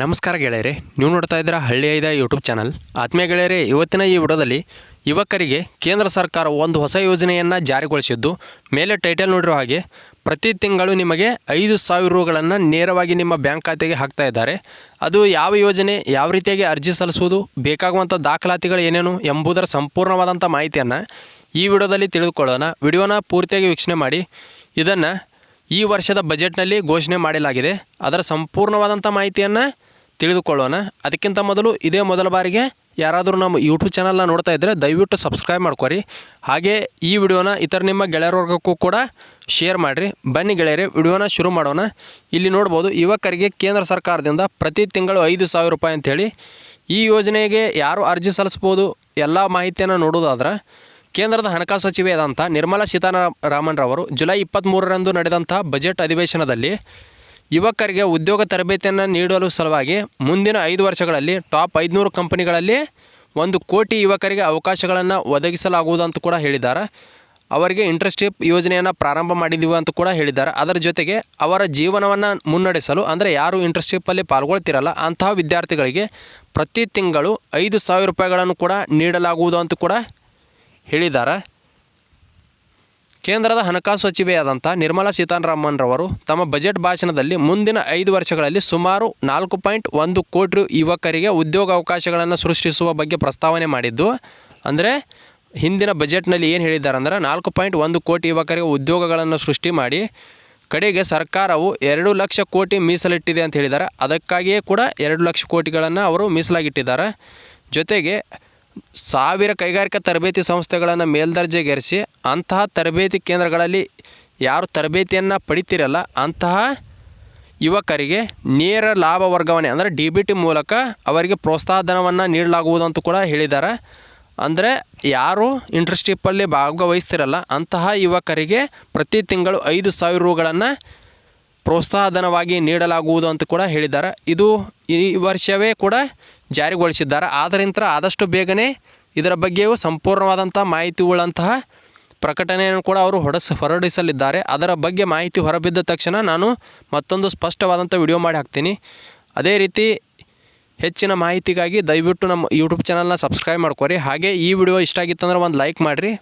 ನಮಸ್ಕಾರ ಗೆಳೆಯರೆ, ನೀವು ನೋಡ್ತಾ ಇದ್ದೀರಾ ಹಳ್ಳಿ ಐದ ಯೂಟ್ಯೂಬ್ ಚಾನಲ್. ಆತ್ಮೀಯ ಗೆಳೆಯರೆ, ಇವತ್ತಿನ ಈ ವಿಡಿಯೋದಲ್ಲಿ ಯುವಕರಿಗೆ ಕೇಂದ್ರ ಸರ್ಕಾರ ಒಂದು ಹೊಸ ಯೋಜನೆಯನ್ನು ಜಾರಿಗೊಳಿಸಿದ್ದು, ಮೇಲೆ ಟೈಟಲ್ ನೋಡಿರೋ ಹಾಗೆ ಪ್ರತಿ ತಿಂಗಳು ನಿಮಗೆ 5,000 ರೂಗಳನ್ನು ನೇರವಾಗಿ ನಿಮ್ಮ ಬ್ಯಾಂಕ್ ಖಾತೆಗೆ ಹಾಕ್ತಾ ಇದ್ದಾರೆ. ಅದು ಯಾವ ಯೋಜನೆ, ಯಾವ ರೀತಿಯಾಗಿ ಅರ್ಜಿ ಸಲ್ಲಿಸುವುದು, ಬೇಕಾಗುವಂಥ ದಾಖಲಾತಿಗಳು ಏನೇನು ಎಂಬುದರ ಸಂಪೂರ್ಣವಾದಂಥ ಮಾಹಿತಿಯನ್ನು ಈ ವಿಡಿಯೋದಲ್ಲಿ ತಿಳಿದುಕೊಳ್ಳೋಣ. ವಿಡಿಯೋನ ಪೂರ್ತಿಯಾಗಿ ವೀಕ್ಷಣೆ ಮಾಡಿ. ಇದನ್ನು ಈ ವರ್ಷದ ಬಜೆಟ್ನಲ್ಲಿ ಘೋಷಣೆ ಮಾಡಲಾಗಿದೆ. ಅದರ ಸಂಪೂರ್ಣವಾದಂಥ ಮಾಹಿತಿಯನ್ನು ತಿಳಿದುಕೊಳ್ಳೋಣ. ಅದಕ್ಕಿಂತ ಮೊದಲು ಇದೇ ಮೊದಲ ಬಾರಿಗೆ ಯಾರಾದರೂ ನಮ್ಮ ಯೂಟ್ಯೂಬ್ ಚಾನಲ್ನ ನೋಡ್ತಾ ಇದ್ದರೆ ದಯವಿಟ್ಟು ಸಬ್ಸ್ಕ್ರೈಬ್ ಮಾಡ್ಕೊರಿ. ಹಾಗೆ ಈ ವಿಡಿಯೋನ ಇತರ ನಿಮ್ಮ ಗೆಳೆಯರವರ್ಗಕ್ಕೂ ಕೂಡ ಶೇರ್ ಮಾಡಿರಿ. ಬನ್ನಿ ಗೆಳೆಯರೆ, ವಿಡಿಯೋನ ಶುರು ಮಾಡೋಣ. ಇಲ್ಲಿ ನೋಡ್ಬೋದು, ಯುವಕರಿಗೆ ಕೇಂದ್ರ ಸರ್ಕಾರದಿಂದ ಪ್ರತಿ ತಿಂಗಳು 5,000 ರೂಪಾಯಿ ಅಂಥೇಳಿ ಈ ಯೋಜನೆಗೆ ಯಾರು ಅರ್ಜಿ ಸಲ್ಲಿಸ್ಬೋದು ಎಲ್ಲ ಮಾಹಿತಿಯನ್ನು ನೋಡೋದಾದ್ರೆ, ಕೇಂದ್ರದ ಹಣಕಾಸು ಸಚಿವೆಯಾದಂಥ ನಿರ್ಮಲಾ ಸೀತಾರಾಮನ್ ರವರು ಜುಲೈ 23ರಂದು ನಡೆದಂಥ ಬಜೆಟ್ ಅಧಿವೇಶನದಲ್ಲಿ ಯುವಕರಿಗೆ ಉದ್ಯೋಗ ತರಬೇತಿಯನ್ನು ನೀಡಲು ಸಲುವಾಗಿ ಮುಂದಿನ 5 ವರ್ಷಗಳಲ್ಲಿ ಟಾಪ್ 500 ಕಂಪನಿಗಳಲ್ಲಿ 1 ಕೋಟಿ ಯುವಕರಿಗೆ ಅವಕಾಶಗಳನ್ನು ಒದಗಿಸಲಾಗುವುದು ಅಂತ ಕೂಡ ಹೇಳಿದ್ದಾರೆ. ಅವರಿಗೆ ಇಂಟರ್ನ್ಶಿಪ್ ಯೋಜನೆಯನ್ನು ಪ್ರಾರಂಭ ಮಾಡಿದ್ದೀವಿ ಅಂತ ಕೂಡ ಹೇಳಿದ್ದಾರೆ. ಅದರ ಜೊತೆಗೆ ಅವರ ಜೀವನವನ್ನು ಮುನ್ನಡೆಸಲು, ಅಂದರೆ ಯಾರು ಇಂಟರ್ನ್ಶಿಪ್ಪಲ್ಲಿ ಪಾಲ್ಗೊಳ್ತಿರಲ್ಲ ಅಂತಹ ವಿದ್ಯಾರ್ಥಿಗಳಿಗೆ ಪ್ರತಿ ತಿಂಗಳು 5,000 ರೂಪಾಯಿಗಳನ್ನು ಕೂಡ ನೀಡಲಾಗುವುದು ಅಂತ ಕೂಡ ಹೇಳಿದ್ದಾರೆ. ಕೇಂದ್ರದ ಹಣಕಾಸು ಸಚಿವೆಯಾದಂಥ ನಿರ್ಮಲಾ ಸೀತಾರಾಮನ್ ರವರು ತಮ್ಮ ಬಜೆಟ್ ಭಾಷಣದಲ್ಲಿ ಮುಂದಿನ 5 ವರ್ಷಗಳಲ್ಲಿ ಸುಮಾರು 4.1 ಕೋಟಿ ಯುವಕರಿಗೆ ಉದ್ಯೋಗಾವಕಾಶಗಳನ್ನು ಸೃಷ್ಟಿಸುವ ಬಗ್ಗೆ ಪ್ರಸ್ತಾವನೆ ಮಾಡಿದ್ದು, ಅಂದರೆ ಹಿಂದಿನ ಬಜೆಟ್ನಲ್ಲಿ ಏನು ಹೇಳಿದ್ದಾರೆ ಅಂದರೆ 4.1 ಕೋಟಿ ಯುವಕರಿಗೆ ಉದ್ಯೋಗಗಳನ್ನು ಸೃಷ್ಟಿ ಮಾಡಿ ಕಡೆಗೆ ಸರ್ಕಾರವು 2 ಲಕ್ಷ ಕೋಟಿ ಮೀಸಲಿಟ್ಟಿದೆ ಅಂತ ಹೇಳಿದ್ದಾರೆ. ಅದಕ್ಕಾಗಿಯೇ ಕೂಡ 2 ಲಕ್ಷ ಕೋಟಿಗಳನ್ನು ಅವರು ಮೀಸಲಾಗಿಟ್ಟಿದ್ದಾರೆ. ಜೊತೆಗೆ 1000 ಕೈಗಾರಿಕಾ ತರಬೇತಿ ಸಂಸ್ಥೆಗಳನ್ನು ಮೇಲ್ದರ್ಜೆಗೇರಿಸಿ ಅಂತಹ ತರಬೇತಿ ಕೇಂದ್ರಗಳಲ್ಲಿ ಯಾರು ತರಬೇತಿಯನ್ನು ಪಡಿತಿರಲ್ಲ ಅಂತಹ ಯುವಕರಿಗೆ ನೇರ ಲಾಭ ವರ್ಗಾವಣೆ, ಅಂದರೆ DBT ಮೂಲಕ ಅವರಿಗೆ ಪ್ರೋತ್ಸಾಹಧನವನ್ನು ನೀಡಲಾಗುವುದು ಅಂತ ಕೂಡ ಹೇಳಿದ್ದಾರೆ. ಅಂದರೆ ಯಾರು ಇಂಟರ್ನ್ಶಿಪ್ಪಲ್ಲಿ ಭಾಗವಹಿಸ್ತಿರಲ್ಲ ಅಂತಹ ಯುವಕರಿಗೆ ಪ್ರತಿ ತಿಂಗಳು 5,000 ರೂಗಳನ್ನು ಪ್ರೋತ್ಸಾಹಧನವಾಗಿ ನೀಡಲಾಗುವುದು ಅಂತ ಕೂಡ ಹೇಳಿದ್ದಾರೆ. ಇದು ಈ ವರ್ಷವೇ ಕೂಡ ಜಾರಿಗೊಳಿಸಿದ್ದಾರೆ. ಆದ್ದರಿಂದ ಆದಷ್ಟು ಬೇಗನೆ ಇದರ ಬಗ್ಗೆಯೂ ಸಂಪೂರ್ಣವಾದಂಥ ಮಾಹಿತಿ ಉಳ್ಳಂತಹ ಪ್ರಕಟಣೆಯನ್ನು ಕೂಡ ಅವರು ಹೊರಡಿಸಲಿದ್ದಾರೆ. ಅದರ ಬಗ್ಗೆ ಮಾಹಿತಿ ಹೊರಬಿದ್ದ ತಕ್ಷಣ ನಾನು ಮತ್ತೊಂದು ಸ್ಪಷ್ಟವಾದಂಥ ವಿಡಿಯೋ ಮಾಡಿ ಹಾಕ್ತೀನಿ. ಅದೇ ರೀತಿ ಹೆಚ್ಚಿನ ಮಾಹಿತಿಗಾಗಿ ದಯವಿಟ್ಟು ನಮ್ಮ ಯೂಟ್ಯೂಬ್ ಚಾನಲ್ನ ಸಬ್ಸ್ಕ್ರೈಬ್ ಮಾಡ್ಕೊರಿ. ಹಾಗೆ ಈ ವಿಡಿಯೋ ಇಷ್ಟ ಆಗಿತ್ತಂದ್ರೆ ಒಂದು ಲೈಕ್ ಮಾಡಿರಿ.